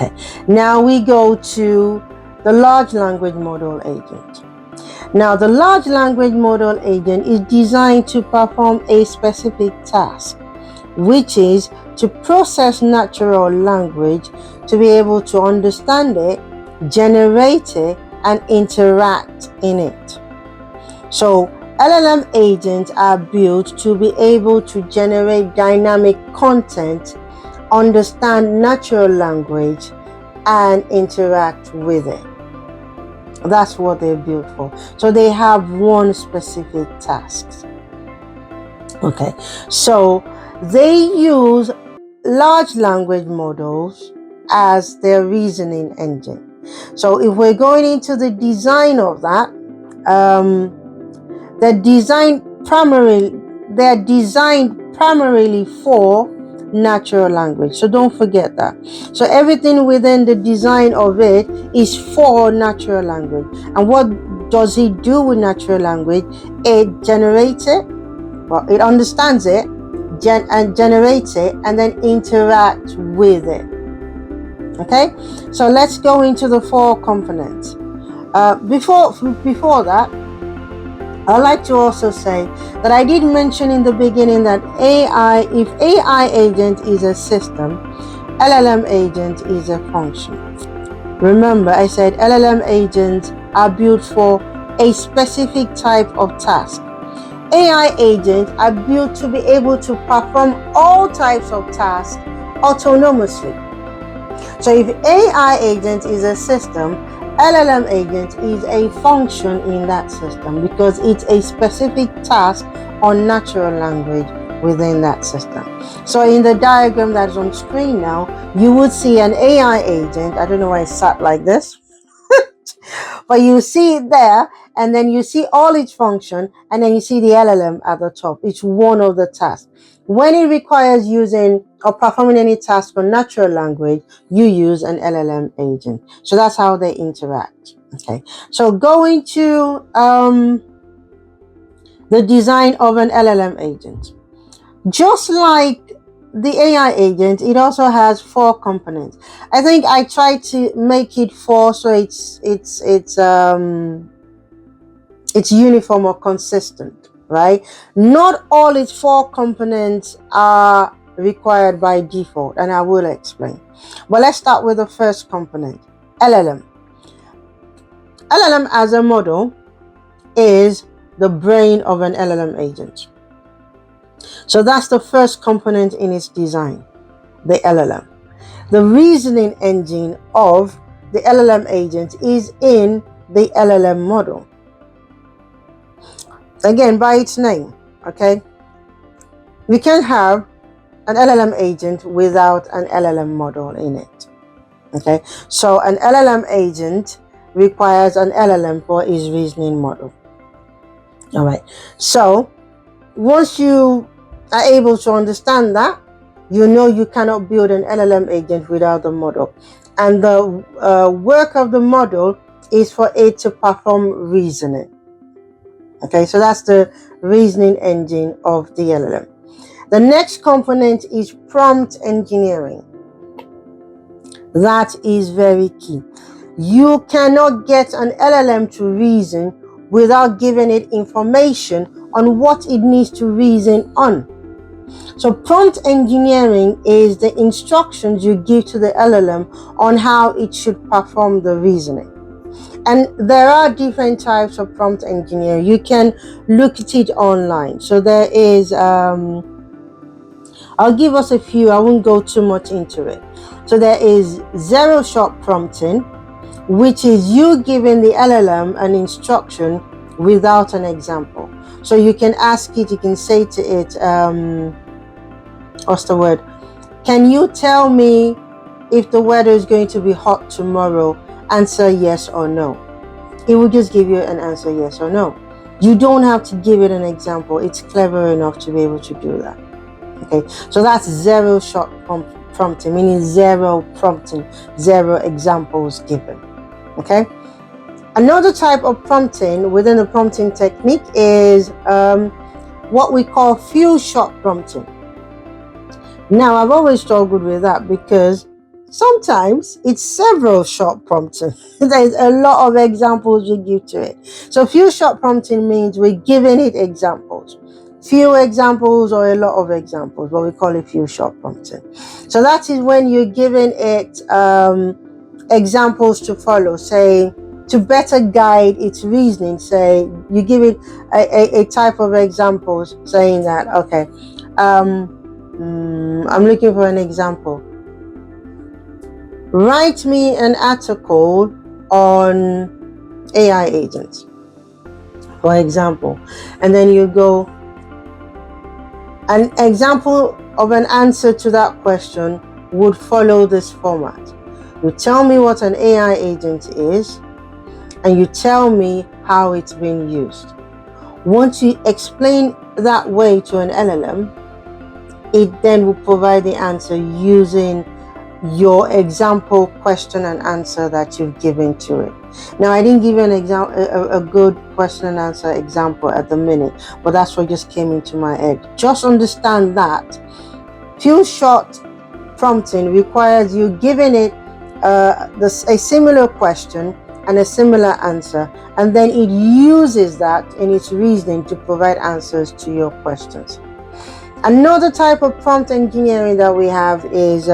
Okay, now we go to the large language model agent. Now, the large language model agent is designed to perform a specific task, which is to process natural language to be able to understand it, generate it, and interact in it. So, LLM agents are built to be able to generate dynamic content, understand natural language, and interact with it. That's what they're built for. So they have one specific task. Okay, so they use large language models as their reasoning engine. So if we're going into the design of that, they're designed primarily for natural language. So don't forget that. So everything within the design of it is for natural language. And what does it do with natural language? It generates it, well, it understands it, and generates it, and then interacts with it. Okay, so let's go into the 4 components. Before that, I'd like to also say that I did mention in the beginning that if AI agent is a system, LLM agent is a function. Remember, I said LLM agents are built for a specific type of task. AI agents are built to be able to perform all types of tasks autonomously. So if AI agent is a system, LLM agent is a function in that system because it's a specific task on natural language within that system. So in the diagram that's on screen now, you would see an AI agent. I don't know why it sat like this, but you see it there, and then you see all its function, and then you see the LLM at the top. It's one of the tasks. When it requires using or performing any task on natural language, you use an LLM agent. So that's how they interact. Okay, so going to the design of an LLM agent. Just like the AI agent, it also has 4 components. I think I tried to make it 4 so it's uniform or consistent, right? Not all its 4 components are required by default, and I will explain. But let's start with the first component, LLM. LLM as a model is the brain of an LLM agent. So that's the first component in its design, the LLM. The reasoning engine of the LLM agent is in the LLM model. Again, by its name, okay? We can have an LLM agent without an LLM model in it, okay? So an LLM agent requires an LLM for its reasoning model. All right, so once you are able to understand that, you know you cannot build an LLM agent without the model. And the work of the model is for it to perform reasoning. Okay, so that's the reasoning engine of the LLM. The next component is prompt engineering. That is very key. You cannot get an LLM to reason without giving it information on what it needs to reason on. So prompt engineering is the instructions you give to the LLM on how it should perform the reasoning. And there are different types of prompt engineering. You can look at it online. So there is, I'll give us a few, I won't go too much into it. So there is zero-shot prompting, which is you giving the LLM an instruction without an example. So you can ask it, you can say to it, what's the word? Can you tell me if the weather is going to be hot tomorrow? Answer yes or no. It will just give you an answer yes or no. You don't have to give it an example. It's clever enough to be able to do that. Okay, so that's zero-shot prompting, meaning zero prompting, zero examples given. Okay. Another type of prompting within the prompting technique is what we call few shot prompting. Now, I've always struggled with that because Sometimes it's several short prompting. There's a lot of examples we give to it. So few short prompting means we're giving it examples. Few examples or a lot of examples, but we call it few short prompting. So that is when you're giving it examples to follow, say, to better guide its reasoning. Say you give it a type of examples saying that, okay, I'm looking for an example. Write me an article on AI agents, for example, and then you go, an example of an answer to that question would follow this format. You tell me what an AI agent is, and you tell me how it's being used. Once you explain that way to an LLM, it then will provide the answer using your example question and answer that you've given to it. Now, I didn't give you an example, a good question and answer example at the minute, but that's what just came into my head. Just understand that few short prompting requires you giving it a similar question and a similar answer, and then it uses that in its reasoning to provide answers to your questions. Another type of prompt engineering that we have is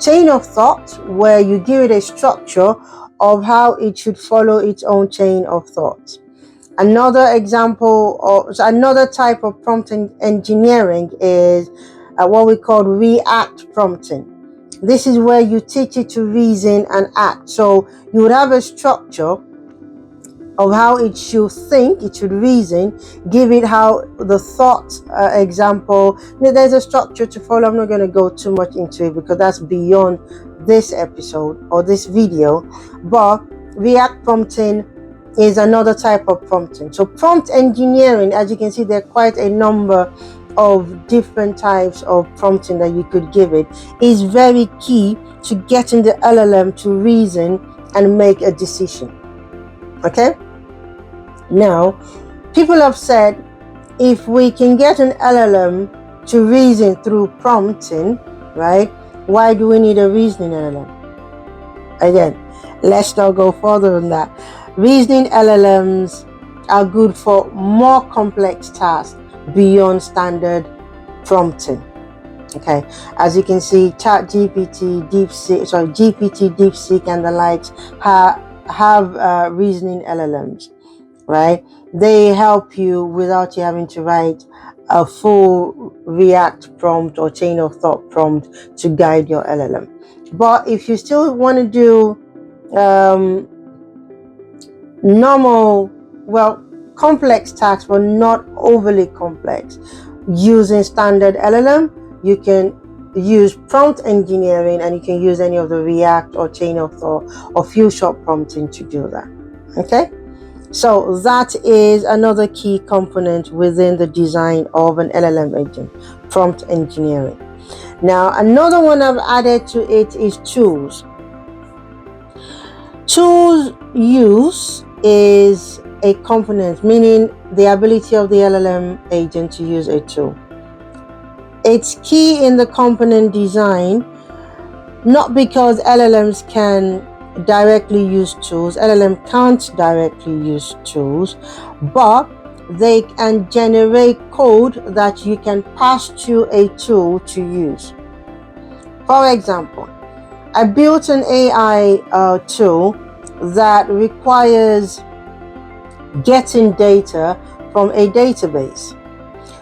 chain of thought, where you give it a structure of how it should follow its own chain of thought. Another example, or another type of prompt engineering is what we call react prompting. This is where you teach it to reason and act. So you would have a structure of how it should think, it should reason, give it how the thought example. There's a structure to follow. I'm not going to go too much into it because that's beyond this episode or this video. But react prompting is another type of prompting. So prompt engineering, as you can see, there are quite a number of different types of prompting that you could give it, is very key to getting the LLM to reason and make a decision. Okay? Now, people have said, if we can get an LLM to reason through prompting, right, why do we need a reasoning LLM? Again, let's not go further than that. Reasoning LLMs are good for more complex tasks beyond standard prompting. Okay, as you can see, GPT, DeepSeek, and the likes have reasoning LLMs, right? They help you without you having to write a full React prompt or chain of thought prompt to guide your LLM. But if you still want to do normal, complex tasks, but not overly complex, using standard LLM, you can use prompt engineering, and you can use any of the React or chain of thought or few short prompting to do that. Okay, so that is another key component within the design of an LLM agent, prompt engineering. Now, another one I've added to it is tools. Tools use is a component, meaning the ability of the LLM agent to use a tool. It's key in the component design, not because LLMs can directly use tools. LLM can't directly use tools, but they can generate code that you can pass to a tool to use. For example, I built an AI tool that requires getting data from a database.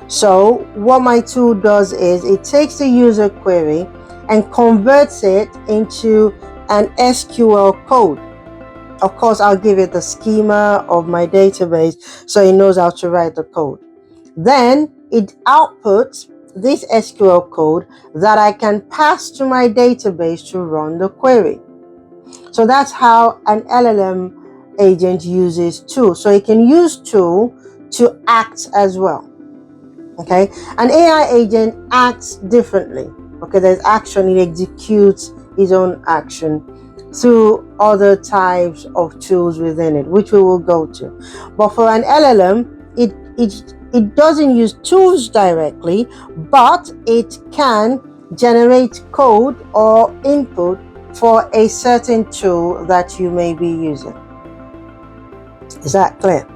So what my tool does is it takes the user query and converts it into an SQL code. Of course, I'll give it the schema of my database so it knows how to write the code. Then it outputs this SQL code that I can pass to my database to run the query. So that's how an LLM agent uses tool. So it can use tool to act as well. Okay, an AI agent acts differently. Okay, there's action, it executes its own action through other types of tools within it, which we will go to. But for an LLM, it doesn't use tools directly, but it can generate code or input for a certain tool that you may be using. Is that clear?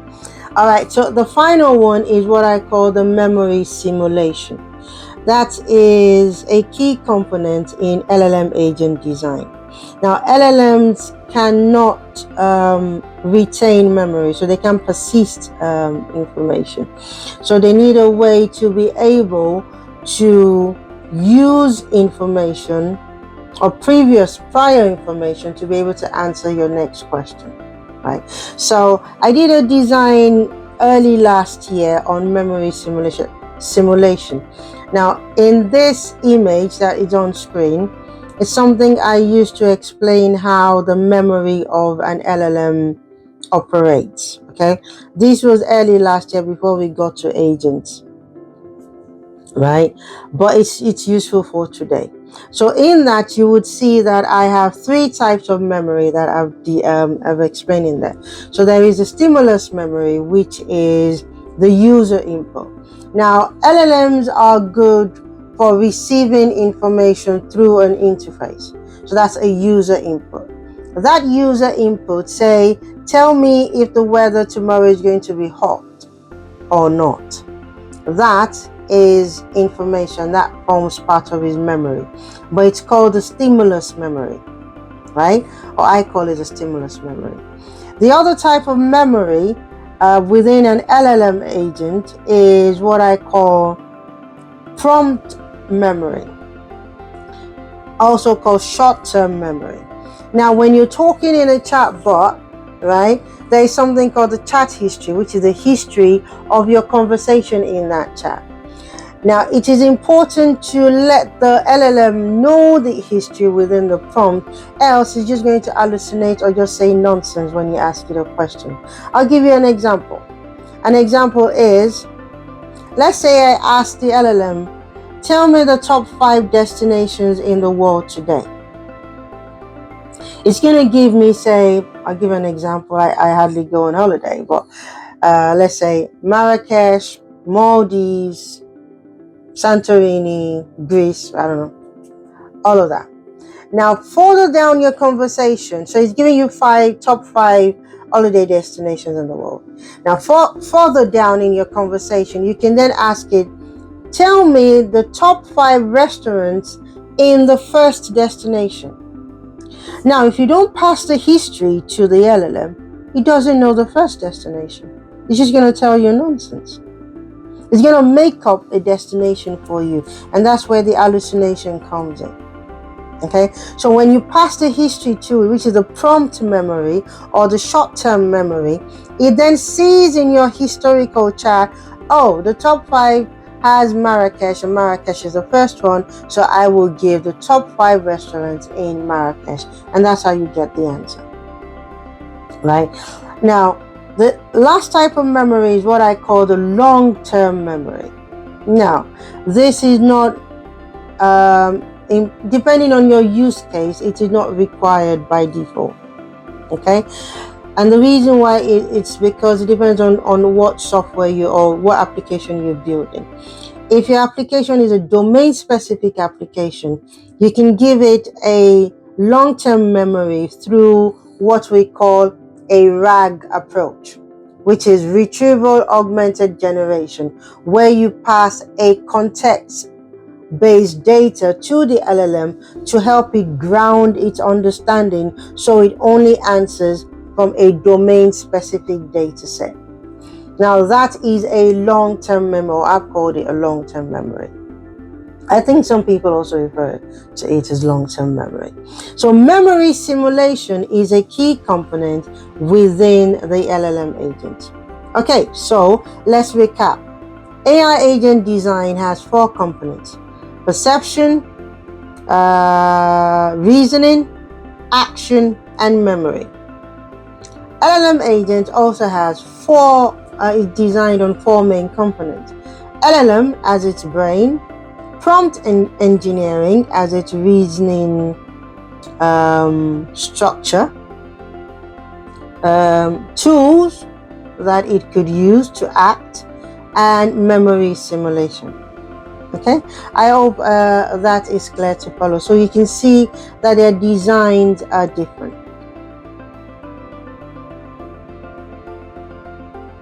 All right, so the final one is what I call the memory simulation. That is a key component in LLM agent design. Now, LLMs cannot retain memory, so they can persist information. So they need a way to be able to use information or prior information to be able to answer your next question, right? So I did a design early last year on memory simulation. Now, in this image that is on screen, it's something I used to explain how the memory of an LLM operates. Okay, this was early last year before we got to agents, right? But it's useful for today. So in that, you would see that I have three types of memory that I've explained in there. So there is a stimulus memory, which is the user input. Now, LLMs are good for receiving information through an interface. So that's a user input. That user input, say, tell me if the weather tomorrow is going to be hot or not. That is information that forms part of his memory, but it's called the stimulus memory, right? Or I call it a stimulus memory. The other type of memory within an LLM agent is what I call prompt memory, also called short-term memory. Now, when you're talking in a chat bot, right, there is something called the chat history, which is the history of your conversation in that chat. Now, it is important to let the LLM know the history within the prompt, else it's just going to hallucinate or just say nonsense when you ask it a question. I'll give you an example. An example is, let's say I ask the LLM, tell me the top 5 destinations in the world today. It's going to give me, say, I'll give an example. I hardly go on holiday, but let's say Marrakesh, Maldives, Santorini, Greece, I don't know, all of that. Now, further down your conversation, so it's giving you top 5 holiday destinations in the world. Now, further down in your conversation, you can then ask it, tell me the top 5 restaurants in the first destination. Now, if you don't pass the history to the LLM, it doesn't know the first destination. It's just going to tell you nonsense. It's going to make up a destination for you, and that's where the hallucination comes in. Okay, so when you pass the history to it, which is the prompt memory or the short-term memory, it then sees in your historical chat, oh, the top 5 has Marrakesh, and Marrakesh is the first one, so I will give the top 5 restaurants in Marrakesh, and that's how you get the answer, right? Now, the last type of memory is what I call the long-term memory. Now, this is not, depending on your use case, it is not required by default, okay? And the reason why it's because it depends on what software or what application you're building. If your application is a domain-specific application, you can give it a long-term memory through what we call a RAG approach, which is retrieval augmented generation, where you pass a context-based data to the LLM to help it ground its understanding so it only answers from a domain-specific data set. Now, that is a long-term memory. I've called it a long-term memory. I think some people also refer to it as long-term memory. So memory simulation is a key component within the LLM agent. Okay, so let's recap. AI agent design has 4 components: perception, reasoning, action, and memory. LLM agent also has is designed on 4 main components. LLM as its brain, prompt engineering as its reasoning structure, tools that it could use to act, and memory simulation. Okay, I hope that is clear to follow. So you can see that their designs are different.